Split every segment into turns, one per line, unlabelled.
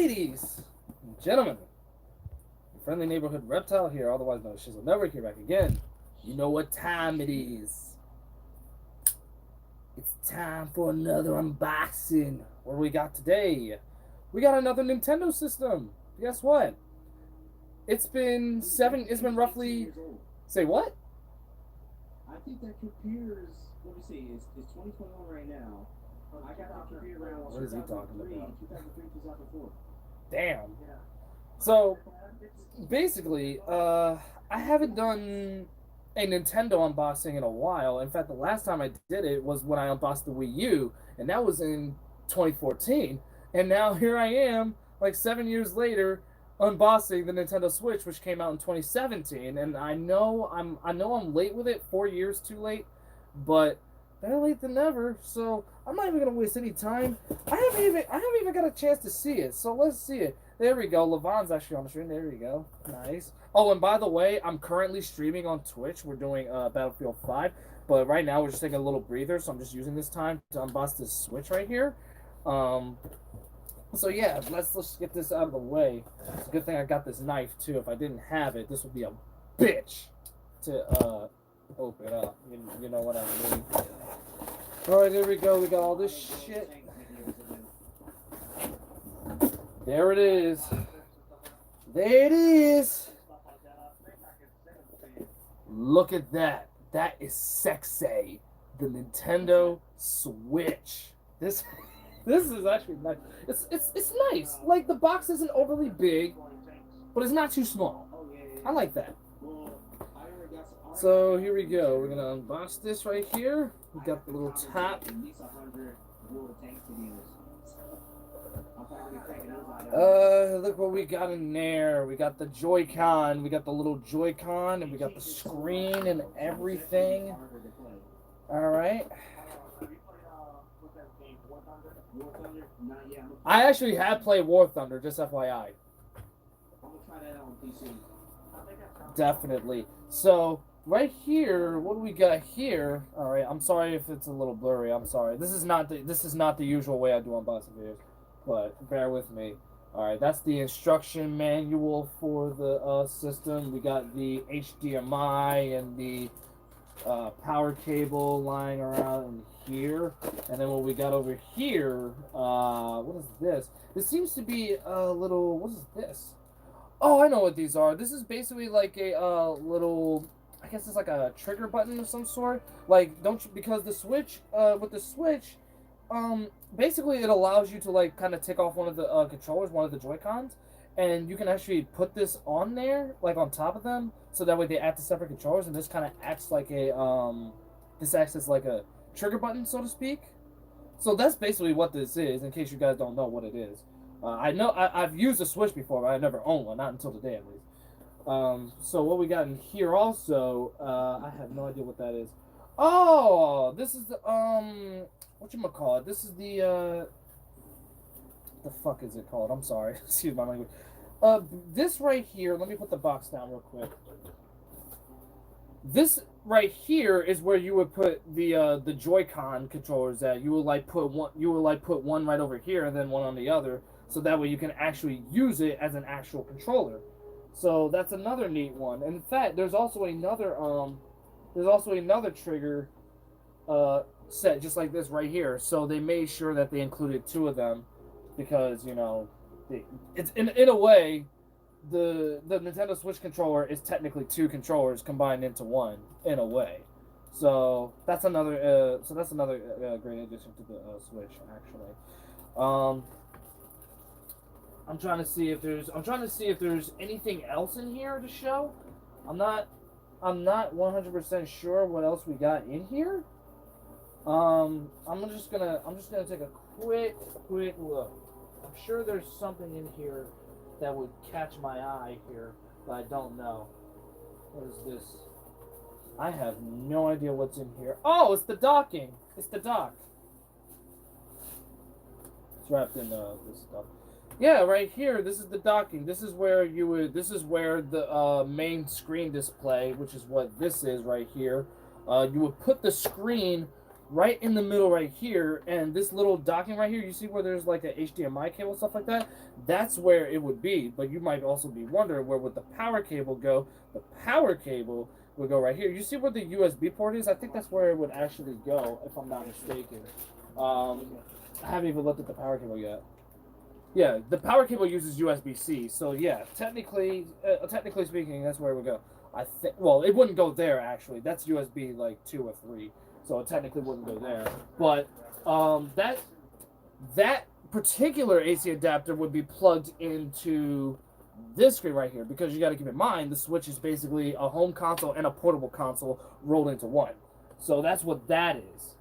Ladies and gentlemen, your friendly neighborhood reptile here, otherwise known as Shiz, never here back again. You know what time it is. It's time for another unboxing. What do we got today? We got another Nintendo system. Guess what? It's been roughly... Say what?
I think that computer's, let me see, it's 2021 right now. I got that computer around
What is he talking about?
2003, 2004.
Damn. So, basically, I haven't done a Nintendo unboxing in a while. In fact, the last time I did it was when I unboxed the Wii U, and that was in 2014. And now here I am, like 7 years later, unboxing the Nintendo Switch, which came out in 2017. And I know I'm late with it, 4 years too late, but better late than never. So I'm not even gonna waste any time. I haven't even got a chance to see it. So let's see it. There we go. Levon's actually on the stream. There we go. Nice. Oh, and by the way, I'm currently streaming on Twitch. We're doing Battlefield 5, but right now we're just taking a little breather. So I'm just using this time to unbox this Switch right here. So yeah, let's get this out of the way. It's a good thing I got this knife too. If I didn't have it, this would be a bitch to open up. You know what I mean. Alright, there we go. We got all this shit. There it is. There it is. Look at that. That is sexy. The Nintendo Switch. This is actually nice. It's nice. Like, the box isn't overly big, but it's not too small. I like that. So here we go. We're gonna unbox this right here. We got the little top. Look what we got in there. We got the Joy-Con. We got the little Joy-Con, and we got the screen and everything. All right. I actually have played War Thunder, just FYI. Definitely. So right here, what do we got here? All right, I'm sorry if it's a little blurry. I'm sorry. This is not the usual way I do unboxing videos, but bear with me. All right, that's the instruction manual for the system. We got the HDMI and the power cable lying around in here, and then what we got over here, what is this? This seems to be a little, what is this? Oh, I know what these are. This is basically like a little, I guess it's like a trigger button of some sort. Like, because the Switch, with the Switch, basically it allows you to like kind of take off one of the controllers, one of the Joy-Cons, and you can actually put this on there, like on top of them, so that way they act as separate controllers, and this kind of acts like a, this acts as like a trigger button, so to speak. So that's basically what this is, in case you guys don't know what it is. I know I've used a Switch before, but I never owned one, not until today at least. So what we got in here also, I have no idea what that is. Oh, this is the, whatchamacallit? This is the fuck is it called? I'm sorry. Excuse my language. This right here, let me put the box down real quick. This right here is where you would put the Joy-Con controllers at. You would put one right over here and then one on the other, so that way you can actually use it as an actual controller. So that's another neat one. And in fact, there's also another trigger set just like this right here. So they made sure that they included two of them, because you know, it's in a way, the Nintendo Switch controller is technically two controllers combined into one in a way. So that's another great addition to the Switch, actually. I'm trying to see if there's anything else in here to show. I'm not 100% sure what else we got in here. I'm just gonna take a quick look. I'm sure there's something in here that would catch my eye here, but I don't know. What is this? I have no idea what's in here. Oh, it's the docking. It's the dock. It's wrapped in this stuff. Yeah, right here. This is the docking. This is where the main screen display, which is what this is right here. You would put the screen right in the middle right here, and this little docking right here, you see where there's like a HDMI cable, stuff like that? That's where it would be. But you might also be wondering, where would the power cable go? The power cable would go right here. You see where the USB port is? I think that's where it would actually go, if I'm not mistaken. I haven't even looked at the power cable yet. Yeah, the power cable uses USB-C, so yeah, technically speaking, that's where it would go. I think. Well, it wouldn't go there actually. That's USB like 2 or 3, so it technically wouldn't go there. But that particular AC adapter would be plugged into this screen right here, because you got to keep in mind the Switch is basically a home console and a portable console rolled into one. So that's what that is.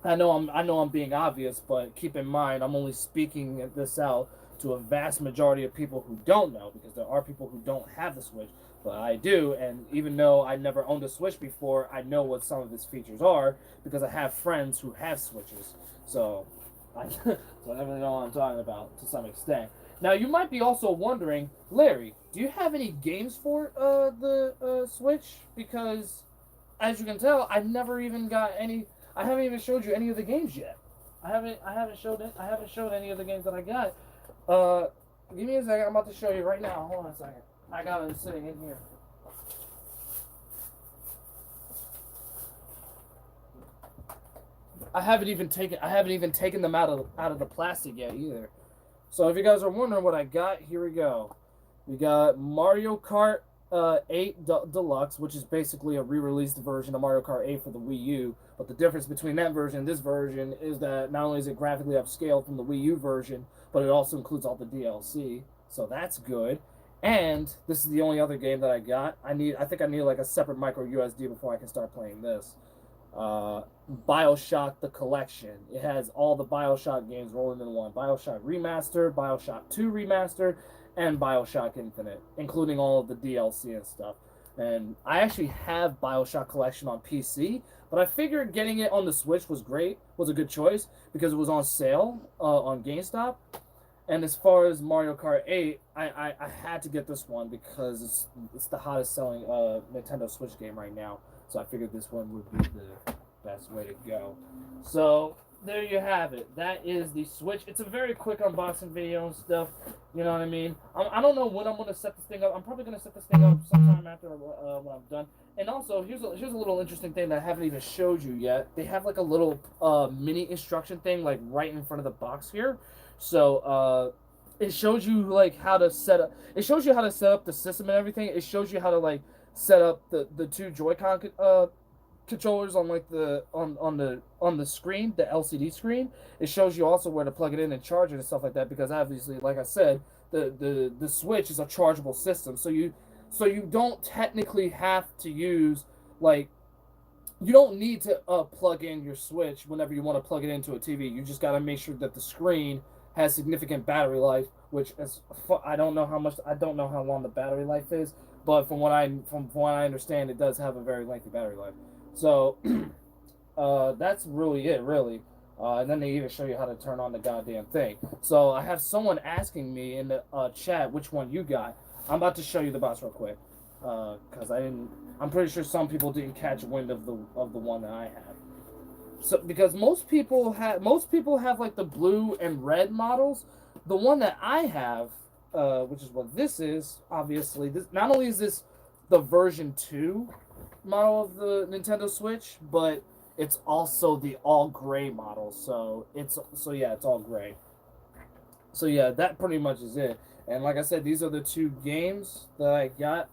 I know I'm being obvious, but keep in mind I'm only speaking this out to a vast majority of people who don't know, because there are people who don't have the Switch, but I do, and even though I never owned a Switch before, I know what some of its features are because I have friends who have Switches. So I definitely know what I'm talking about to some extent. Now you might be also wondering, Larry, do you have any games for the Switch? Because as you can tell, I never even got any. I haven't even showed you any of the games yet. I haven't showed any of the games that I got. Give me a second. I'm about to show you right now. Hold on a second. I got it sitting in here. I haven't even taken them out of the plastic yet either. So if you guys are wondering what I got, here we go. We got Mario Kart 8 Deluxe, which is basically a re-released version of Mario Kart 8 for the Wii U. But the difference between that version and this version is that not only is it graphically upscaled from the Wii U version, but it also includes all the DLC. So that's good. And this is the only other game that I got. I think I need like a separate micro USB before I can start playing this. BioShock the Collection. It has all the BioShock games rolling in one. BioShock Remastered, BioShock 2 Remastered, and BioShock Infinite, including all of the DLC and stuff. And I actually have BioShock Collection on PC, but I figured getting it on the Switch was a good choice, because it was on sale on GameStop. And as far as Mario Kart 8, I had to get this one because it's the hottest selling Nintendo Switch game right now. So I figured this one would be the best way to go. So there you have it. That is the Switch. It's a very quick unboxing video and stuff. You know what I mean? I don't know when I'm going to set this thing up. I'm probably going to set this thing up sometime after when I'm done. And also, here's a little interesting thing that I haven't even showed you yet. They have like a little mini instruction thing like right in front of the box here. So it shows you like how to set up. It shows you how to set up the system and everything. It shows you how to like set up the two Joy-Con controllers on like on the screen, the LCD screen. It shows you also where to plug it in and charge it and stuff like that, because obviously, like I said, the Switch is a chargeable system. So you don't technically have to use like, you don't need to plug in your Switch whenever you want to plug it into a TV. You just got to make sure that the screen has significant battery life, which is I don't know how long the battery life is, but from what I understand, it does have a very lengthy battery life. So that's really it, really. And then they even show you how to turn on the goddamn thing. So I have someone asking me in the chat which one you got. I'm about to show you the box real quick, because I'm pretty sure some people didn't catch wind of the one that I have. So because most people have like the blue and red models. The one that I have, which is what this is, obviously, this not only is this the version 2 model of the Nintendo Switch, but it's also the all gray model. So it's all gray. So yeah, that pretty much is it. And like I said, these are the two games that I got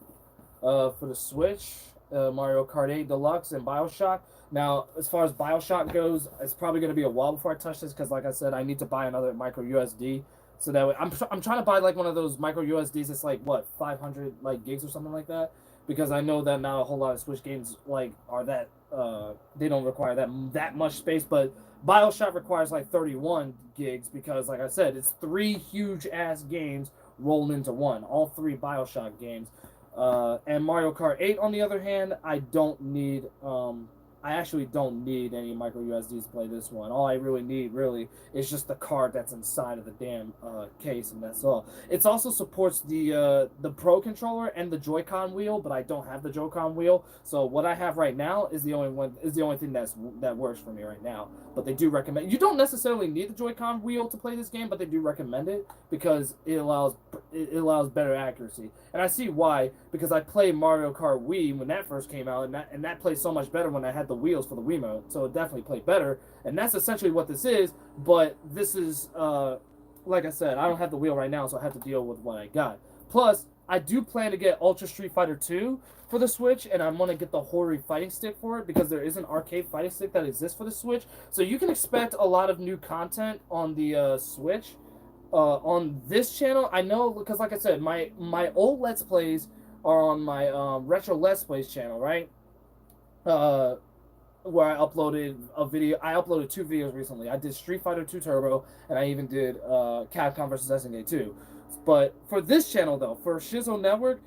for the Switch, Mario Kart 8 Deluxe and BioShock. Now, as far as BioShock goes, it's probably going to be a while before I touch this, because like I said, I need to buy another micro USB. So that way, I'm trying to buy like one of those micro USDs. It's like what, 500 like gigs or something like that, because I know that not a whole lot of Switch games like are that they don't require that much space. But BioShock requires like 31 gigs, because like I said, it's 3 huge ass games rolled into one. All 3 BioShock games. And Mario Kart 8, on the other hand, I don't need I actually don't need any micro USDs to play this one. All I really need, really, is just the card that's inside of the damn case, and that's all. It also supports the Pro controller and the Joy-Con wheel, but I don't have the Joy-Con wheel. So what I have right now is the only thing that works for me right now. But they do recommend. You don't necessarily need the Joy-Con wheel to play this game, but they do recommend it because it allows better accuracy. And I see why, because I played Mario Kart Wii when that first came out, and that played so much better when I had the wheels for the Wiimote. So it definitely played better, and that's essentially what this is. But this is like I said, I don't have the wheel right now, so I have to deal with what I got. Plus, I do plan to get Ultra Street Fighter 2 for the Switch, and I'm going to get the Hori fighting stick for it because there is an arcade fighting stick that exists for the Switch. So you can expect a lot of new content on the Switch. On this channel, I know because, like I said, my old Let's Plays are on my Retro Let's Plays channel, right? Where I uploaded a video. I uploaded 2 videos recently. I did Street Fighter 2 Turbo, and I even did Capcom vs. SNK 2. But for this channel, though, for Shizo Network,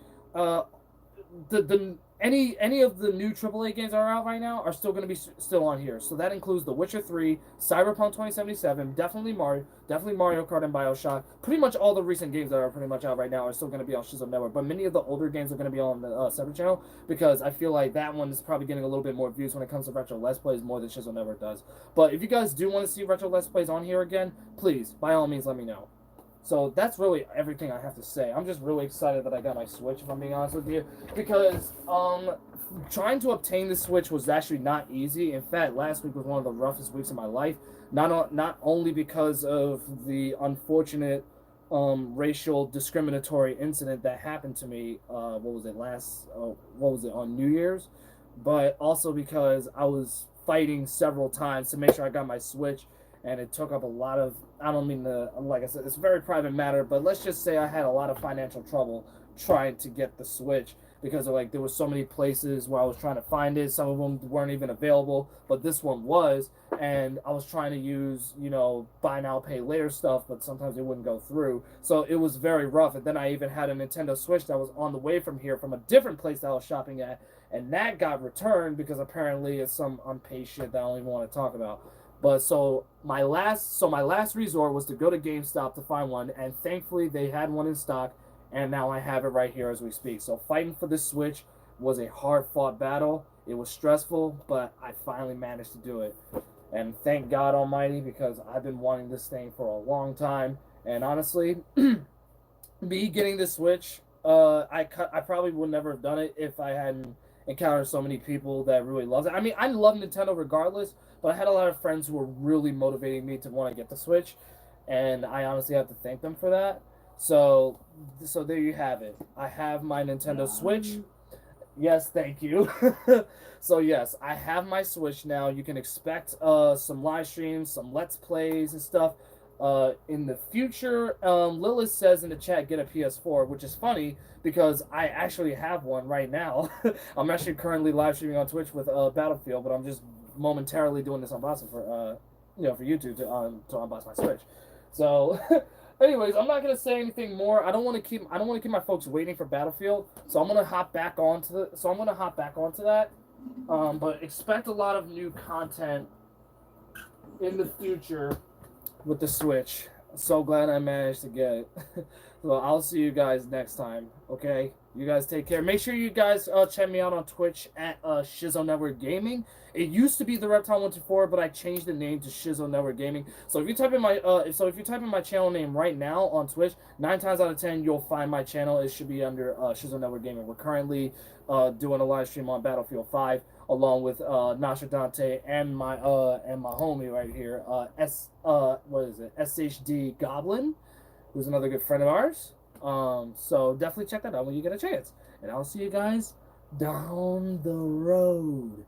any of the new AAA games that are out right now are still going to be still on here. So that includes The Witcher 3, Cyberpunk 2077, definitely Mario Kart and BioShock. Pretty much all the recent games that are pretty much out right now are still going to be on Shizo Network. But many of the older games are going to be on the separate channel because I feel like that one is probably getting a little bit more views when it comes to Retro Let's Plays more than Shizo Network does. But if you guys do want to see Retro Let's Plays on here again, please, by all means, let me know. So that's really everything I have to say. I'm just really excited that I got my Switch, if I'm being honest with you, because trying to obtain the Switch was actually not easy. In fact, last week was one of the roughest weeks of my life. Not only because of the unfortunate racial discriminatory incident that happened to me. What was it on New Year's? But also because I was fighting several times to make sure I got my Switch. And it took up a lot of, I don't mean to, like I said, it's a very private matter, but let's just say I had a lot of financial trouble trying to get the Switch because there were so many places where I was trying to find it. Some of them weren't even available, but this one was, and I was trying to use, buy now, pay later stuff, but sometimes it wouldn't go through. So it was very rough, and then I even had a Nintendo Switch that was on the way from here from a different place that I was shopping at, and that got returned because apparently it's some unpaid shit that I don't even want to talk about. But so my last resort was to go to GameStop to find one, and thankfully they had one in stock, and now I have it right here as we speak. So fighting for this Switch was a hard-fought battle. It was stressful, but I finally managed to do it. And thank God Almighty, because I've been wanting this thing for a long time. And honestly, me getting this Switch, I probably would never have done it if I hadn't encountered so many people that really love it. I mean, I love Nintendo regardless, but I had a lot of friends who were really motivating me to want to get the Switch, and I honestly have to thank them for that. So there you have it. I have my Nintendo Switch. Yes, thank you. So yes, I have my Switch now. You can expect some live streams, some Let's Plays and stuff in the future. Lilith says in the chat, get a PS4, which is funny because I actually have one right now. I'm actually currently live streaming on Twitch with Battlefield, but I'm just momentarily doing this unboxing for for YouTube to unbox my Switch. So anyways, I'm not gonna say anything more. I don't want to keep my folks waiting for Battlefield, so I'm gonna hop back onto that. But expect a lot of new content in the future with the Switch. So glad I managed to get it. So I'll see you guys next time. Okay, you guys take care. Make sure you guys check me out on Twitch at Shizo Network Gaming. It used to be the Reptile 124, but I changed the name to Shizo Network Gaming. So if you type in my channel name right now on Twitch, 9 times out of 10 you'll find my channel. It should be under Shizo Network Gaming. We're currently doing a live stream on Battlefield 5 along with Nasha Dante and my homie right here, SHD Goblin, who's another good friend of ours. So definitely check that out when you get a chance. And I'll see you guys down the road.